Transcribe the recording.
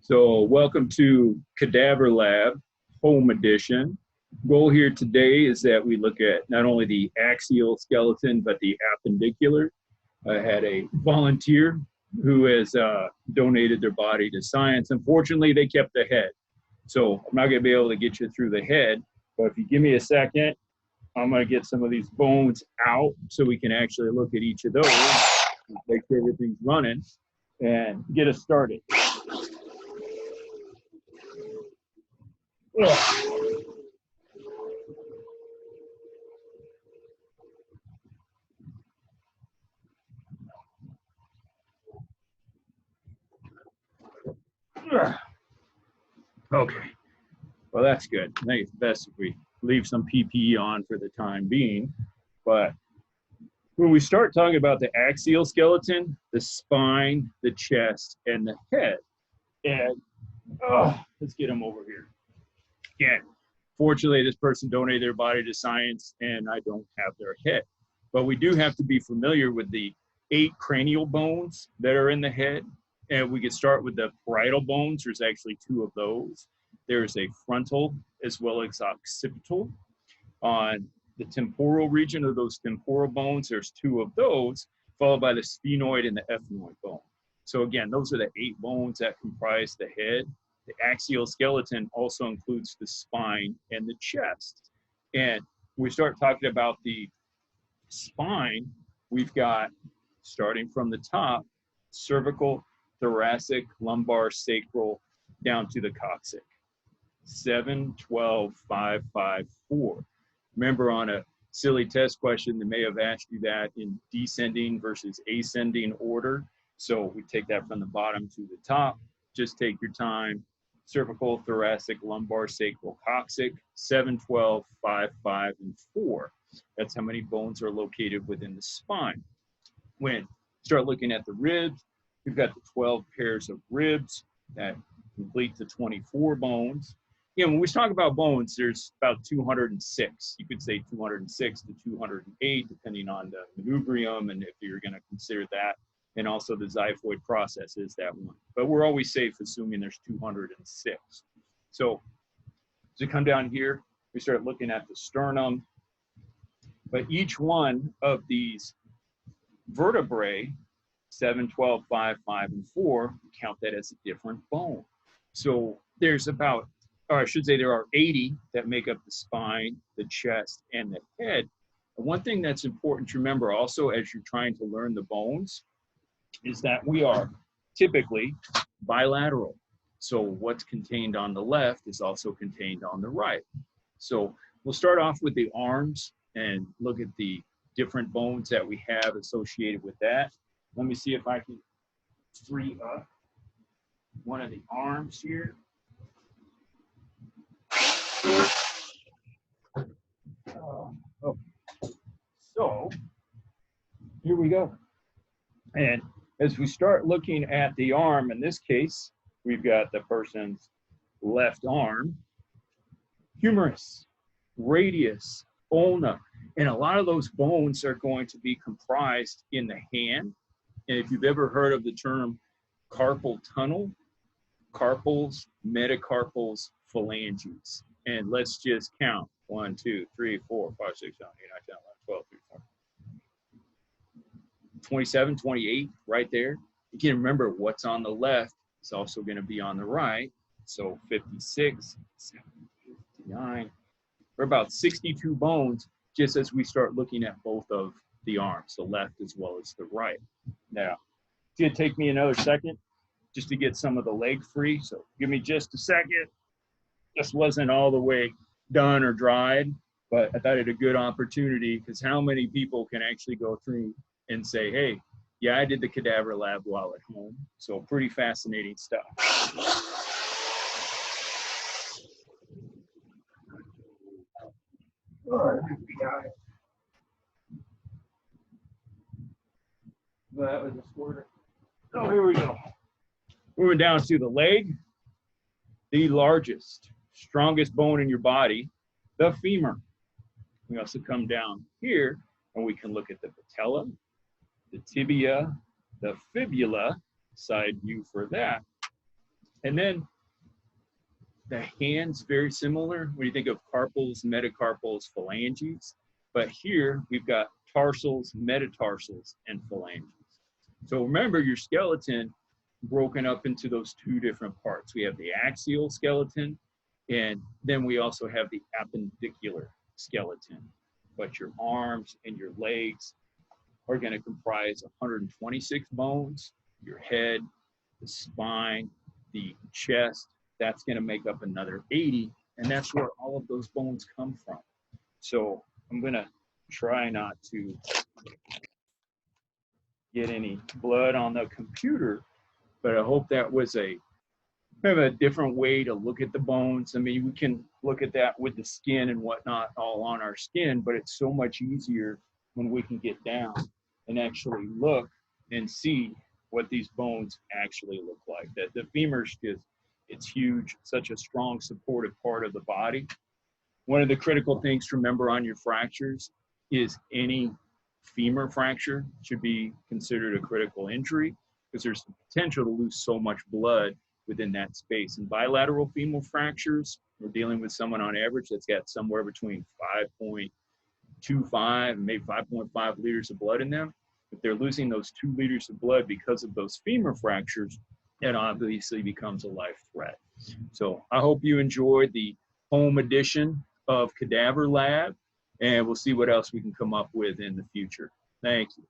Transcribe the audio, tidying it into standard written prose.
So welcome to Cadaver Lab, Home Edition. Goal here today is that we look at not only the axial skeleton, but the appendicular. I had a volunteer who has donated their body to science. Unfortunately, they kept the head. So I'm not gonna be able to get you through the head, but if you give me a second, I'm gonna get some of these bones out so we can actually look at each of those, make sure everything's running, and get us started. Okay, well, that's good. I think it's best if we leave some PPE on for the time being. But when we start talking about the axial skeleton, the spine, the chest, and the head, and let's get them over here. Again, fortunately, this person donated their body to science, and I don't have their head. But we do have to be familiar with the 8 cranial bones that are in the head. And we could start with the parietal bones. There's actually 2 of those. There's a frontal as well as occipital. On the temporal region of those temporal bones, there's 2 of those, followed by the sphenoid and the ethmoid bone. So again, those are the 8 bones that comprise the head. The axial skeleton also includes the spine and the chest. And we start talking about the spine, we've got, starting from the top, cervical, thoracic, lumbar, sacral, down to the coccyx. 7, 12, 5, 5, 4. Remember, on a silly test question, they may have asked you that in descending versus ascending order. So we take that from the bottom to the top. Just take your time. Cervical, thoracic, lumbar, sacral, coccyx, 7, 12, 5, 5, and 4. That's how many bones are located within the spine. When you start looking at the ribs, we've got the 12 pairs of ribs that complete the 24 bones. You know, when we talk about bones, there's about 206. You could say 206 to 208, depending on the manubrium, and if you're going to consider that. And also the xiphoid process is that one. But we're always safe assuming there's 206. So to come down here, we start looking at the sternum. But each one of these vertebrae, 7, 12, 5, 5, and 4, count that as a different bone. So there's about, or I should say there are 80 that make up the spine, the chest, and the head. And one thing that's important to remember also as you're trying to learn the bones is that we are typically bilateral. So what's contained on the left is also contained on the right. So we'll start off with the arms and look at the different bones that we have associated with that. Let me see if I can free up one of the arms here. Okay. So here we go. And as we start looking at the arm, in this case, we've got the person's left arm, humerus, radius, ulna, and a lot of those bones are going to be comprised in the hand. And if you've ever heard of the term carpal tunnel, carpals, metacarpals, phalanges. And let's just count. 1, 2, 3, 4, 5, 6, 7, 8, 9, 10, 11, 12, 13, 14. 27, 28, right there. You can remember what's on the left is also going to be on the right. So 56, 59, we're about 62 bones just as we start looking at both of the arms, the left as well as the right. Now, it's going to take me another second just to get some of the leg free. So give me just a second. This wasn't all the way done or dried, but I thought it a good opportunity because how many people can actually go through and say, hey, yeah, I did the cadaver lab while at home. So pretty fascinating stuff. All right, we got it. That was a squirter. Oh, here we go. Moving down to the leg, the largest, strongest bone in your body, the femur. We also come down here and we can look at the patella, the tibia, the fibula, side view for that. And then the hands, very similar when you think of carpals, metacarpals, phalanges. But here we've got tarsals, metatarsals, and phalanges. So remember your skeleton broken up into those two different parts. We have the axial skeleton, and then we also have the appendicular skeleton. But your arms and your legs are going to comprise 126 bones. Your head, the spine, the chest, that's going to make up another 80, and that's where all of those bones come from. So I'm going to try not to get any blood on the computer, but I hope that was a kind of a different way to look at the bones. I mean, we can look at that with the skin and whatnot all on our skin, but it's so much easier when we can get down and actually look and see what these bones actually look like. That the femur's just, it's huge, such a strong supportive part of the body. One of the critical things to remember on your fractures is any femur fracture should be considered a critical injury because there's the potential to lose so much blood within that space. And bilateral femoral fractures, we're dealing with someone on average that's got somewhere between 5.25 and maybe 5.5 liters of blood in them. If they're losing those 2 liters of blood because of those femur fractures, that obviously becomes a life threat. So I hope you enjoyed the home edition of Cadaver Lab, and we'll see what else we can come up with in the future. Thank you.